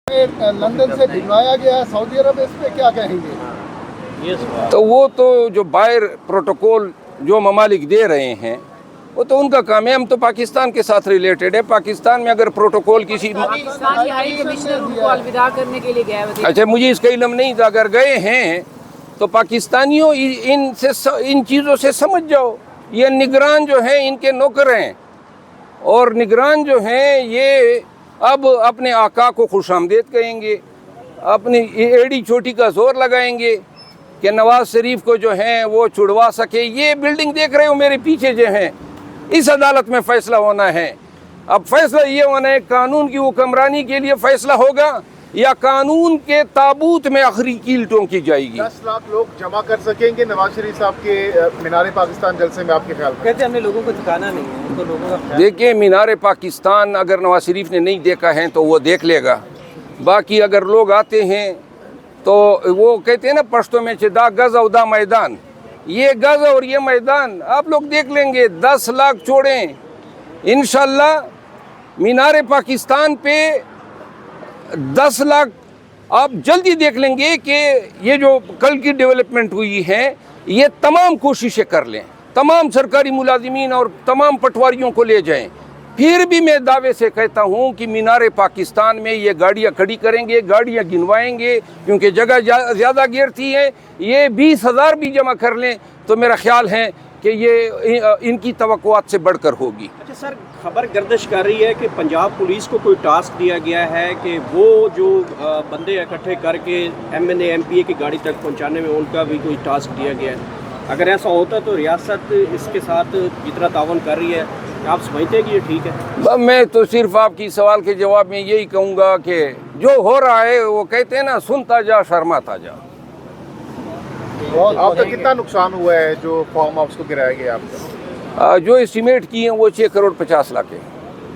London से भिजवाया गया सऊदी अरब, इस पे क्या कहेंगे? तो वो तो जो बाहर प्रोटोकॉल जो ममालिक दे रहे हैं वो तो उनका काम है। हम तो पाकिस्तान के साथ रिलेटेड है। पाकिस्तान में अगर प्रोटोकॉल किसी पाकिस्तानी हाई कमिश्नर उनको अलविदा करने के लिए गया है। अच्छा, मुझे इसका इल्म नहीं था। अगर गए हैं तो पाकिस्तानियों इन चीज़ों से समझ जाओ। ये निगरान जो हैं इनके नौकर हैं, और निगरान जो हैं ये अब अपने आका को खुशामदीद कहेंगे, अपनी एड़ी चोटी का जोर लगाएंगे कि नवाज शरीफ को जो है वो छुड़वा सके। ये बिल्डिंग देख रहे हो मेरे पीछे जो है, इस अदालत में फ़ैसला होना है। अब फैसला ये होना है कानून की हुक्मरानी के लिए फ़ैसला होगा या कानून के ताबूत में आखिरी कील ठोंकी जाएगी। 10 लाख लोग जमा कर सकेंगे नवाज शरीफ साहब के मीनार पाकिस्तान जलसे में, आपके ख्याल में? कहते हमने लोगों को दिखाना नहीं है, तो लोगों का ख्याल। देखिए, मीनार पाकिस्तान अगर नवाज शरीफ ने नहीं देखा है तो वो देख लेगा। बाकी अगर लोग आते हैं तो वो कहते हैं ना पश्तो में दा गज उदा मैदान, ये गज और ये मैदान आप लोग देख लेंगे। 10 लाख छोड़ें, इंशाल्लाह मीनार पाकिस्तान पे 10 लाख आप जल्दी देख लेंगे कि ये जो कल की डेवलपमेंट हुई है ये तमाम कोशिशें कर लें, तमाम सरकारी मुलाजिमीन और तमाम पटवारियों को ले जाएं। फिर भी मैं दावे से कहता हूँ कि मीनार पाकिस्तान में ये गाड़ियाँ खड़ी करेंगे, गाड़ियाँ गिनवाएंगे, क्योंकि जगह ज़्यादा घेरती है। ये 20,000 भी जमा कर लें तो मेरा ख्याल है कि ये इनकी तवक्कुआत से बढ़कर होगी। अच्छा सर, खबर गर्दिश कर रही है कि पंजाब पुलिस को कोई टास्क दिया गया है कि वो जो बंदे इकट्ठे करके MNA MPA की गाड़ी तक पहुंचाने में उनका भी कोई टास्क दिया गया है। अगर ऐसा होता तो रियासत इसके साथ जितना तावन कर रही है, आप समझते हैं कि ये ठीक है? मैं तो सिर्फ आपकी सवाल के जवाब में यही कहूँगा कि जो हो रहा है वो कहते हैं ना, सुनता जा शर्माता जा। आपका कितना नुकसान हुआ है जो फार्म हाउस को गिराया गया आपका? जो एस्टिमेट किए हैं वो 6 करोड़ 50 लाख है।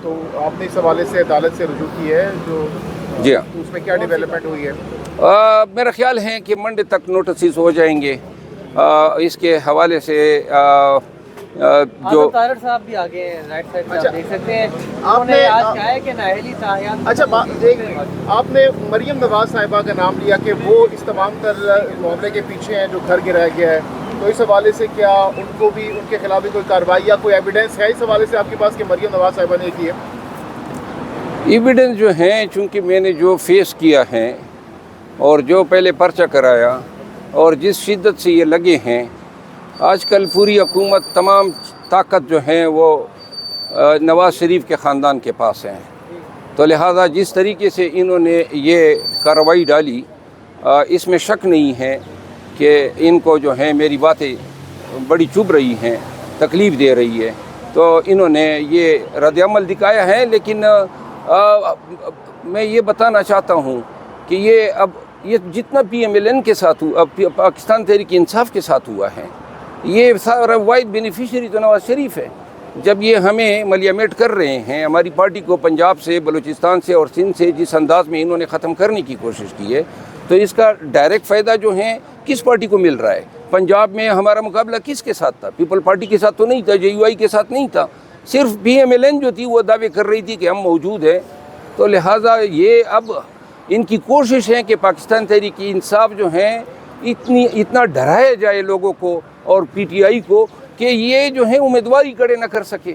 तो आपने इस हवाले से अदालत से रुजू की है जो? जी हाँ। तो उसमें क्या डेवलपमेंट हुई है? मेरा ख्याल है कि मंडे तक नोटिस हो जाएंगे। इसके हवाले से जो तारड़ साहब भी आगे राइट साइड में, अच्छा, आप देख सकते हैं। आपने आज कहा है कि नाहली ताहियात। अच्छा, आपने मरियम नवाज साहिबा का नाम लिया कि वो इस तमाम तर मामले के पीछे हैं जो घर गिराया गया है, तो इस हवाले से क्या उनको भी, उनके खिलाफ भी कोई कार्रवाई या कोई एविडेंस है इस हवाले से आपके पास कि मरियम नवाज साहिबा ने की है? एविडेंस जो हैं, चूँकि मैंने जो फेस किया है और जो पहले पर्चा कराया और जिस शिद्दत से ये लगे हैं, आजकल पूरी हुकूमत तमाम ताकत जो है वो नवाज़ शरीफ के ख़ानदान के पास हैं। तो लिहाजा जिस तरीके से इन्होंने ये कार्रवाई डाली, इसमें शक नहीं है कि इनको जो है मेरी बातें बड़ी चुभ रही हैं, तकलीफ़ दे रही है, तो इन्होंने ये रद्द-ए-अमल दिखाया है। लेकिन मैं ये बताना चाहता हूँ कि ये जितना PMLN के साथ हुआ, पाकिस्तान तहरीक इंसाफ के साथ हुआ है, ये सारा वाइड बेनिफिशियरी तो नवाज शरीफ है। जब ये हमें मलियामेट कर रहे हैं, हमारी पार्टी को पंजाब से, बलूचिस्तान से और सिंध से जिस अंदाज में इन्होंने ख़त्म करने की कोशिश की है, तो इसका डायरेक्ट फ़ायदा जो है किस पार्टी को मिल रहा है? पंजाब में हमारा मुकाबला किसके साथ था? पीपल पार्टी के साथ तो नहीं था, JUI के साथ नहीं था, सिर्फ PMLN जो थी वो दावे कर रही थी कि हम मौजूद हैं। तो लिहाजा ये अब इनकी कोशिश है कि पाकिस्तान तहरीक इंसाफ जो है इतना डराया जाए लोगों को और PTI को कि ये जो है उम्मीदवारी खड़े न कर सके।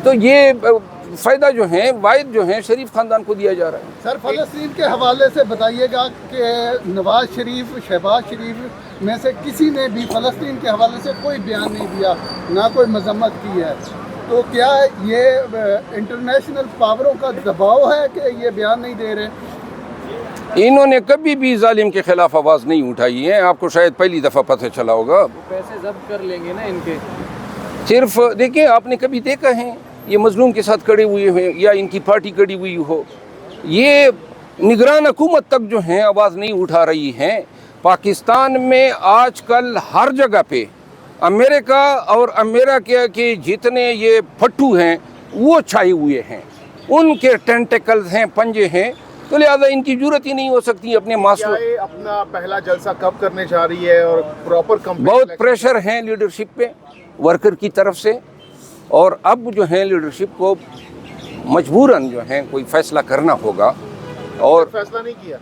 तो ये फ़ायदा जो है वायद जो है शरीफ ख़ानदान को दिया जा रहा है। सर, फ़लस्तीन के हवाले से बताइएगा कि नवाज शरीफ, शहबाज शरीफ में से किसी ने भी फ़लस्तीन के हवाले से कोई बयान नहीं दिया, ना कोई मजम्मत की है, तो क्या ये इंटरनेशनल पावरों का दबाव है कि ये बयान नहीं दे रहे? इन्होंने कभी भी जालिम के खिलाफ आवाज़ नहीं उठाई है। आपको शायद पहली दफ़ा पता चला होगा। पैसे जब्त कर लेंगे ना इनके। सिर्फ देखिए, आपने कभी देखा है ये मजलूम के साथ खड़े हुए हैं या इनकी पार्टी खड़ी हुई हो? ये निगरान हुकूमत तक जो है आवाज़ नहीं उठा रही हैं। पाकिस्तान में आजकल हर जगह पे अमेरिका और अमेरिका के जितने ये फट्टू हैं वो छाए हुए हैं, उनके टेंटिकल्स हैं, पंजे हैं। तो लिहाजा इनकी जरूरत ही नहीं हो सकती अपने मास्टर। अपना पहला जलसा कब करने जा रही है और प्रॉपर बहुत प्रेशर है लीडरशिप पे वर्कर की तरफ से, और अब जो है लीडरशिप को मजबूरन जो है कोई फ़ैसला करना होगा اور फैसला नहीं किया?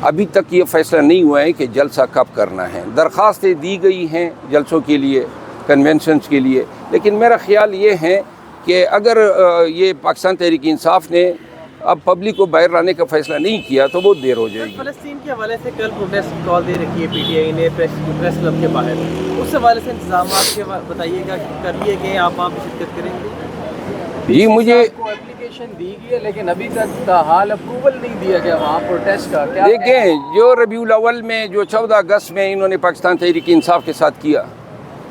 अभी तक ये फैसला नहीं हुआ है कि जलसा कब करना है। दरख्वास्तें दी गई हैं जलसों के लिए, कन्वेंशंस के लिए, लेकिन मेरा ख्याल ये है कि अगर ये पाकिस्तान तहरीक इंसाफ ने अब पब्लिक को बाहर लाने का फैसला नहीं किया तो वो देर हो जाएगी। फ़लस्तीन के हवाले से कल प्रोटेस्ट कॉल दे रखी है पीटीआई ने प्रेस क्लब के बाहर, उस हवाले से इंतजाम के बताइएगा कि करिए कि आप वहाँ पर शिरकत करेंगे? जी मुझे एप्लीकेशन दी गई है लेकिन अभी तक हाल अप्रूवल नहीं दिया गया वहाँ प्रोटेस्ट का। क्या देखें, जो रबीउल अव्वल में जो 14 अगस्त में इन्होंने पाकिस्तान तहरीक इंसाफ के साथ किया,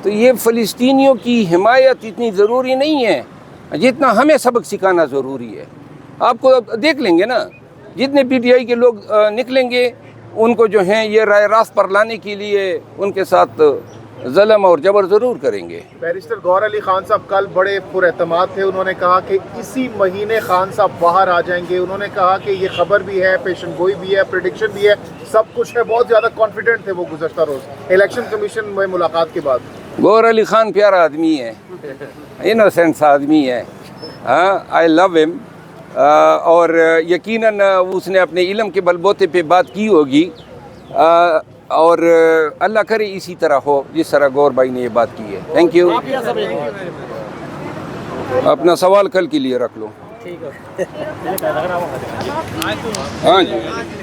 तो ये फ़लस्तीनियों की हिमायत इतनी ज़रूरी नहीं है जितना हमें सबक सिखाना ज़रूरी है। आपको देख लेंगे ना, जितने पीटीआई के लोग निकलेंगे उनको जो हैं ये राय रास्त पर लाने के लिए उनके साथ ज़ुल्म और जबर ज़रूर करेंगे। बैरिस्टर गौहर अली खान साहब कल बड़े पुरएतमाद थे, उन्होंने कहा कि इसी महीने खान साहब बाहर आ जाएंगे। उन्होंने कहा कि ये खबर भी है, पेशन गोई भी है, प्रेडिक्शन भी है, सब कुछ है। बहुत ज़्यादा कॉन्फिडेंट थे वो गुज़श्ता रोज़ इलेक्शन कमीशन में मुलाकात के बाद। गौहर अली खान प्यारा आदमी है, इनोसेंट आदमी है, हाँ, आई लव हिम। और यकीनन उसने अपने इल्म के बलबूते पे बात की होगी, और अल्लाह करे इसी तरह हो जिस तरह गौर भाई ने ये बात की है। Thank you. अपना सवाल कल के लिए रख लो। ठीक है। हाँ जी।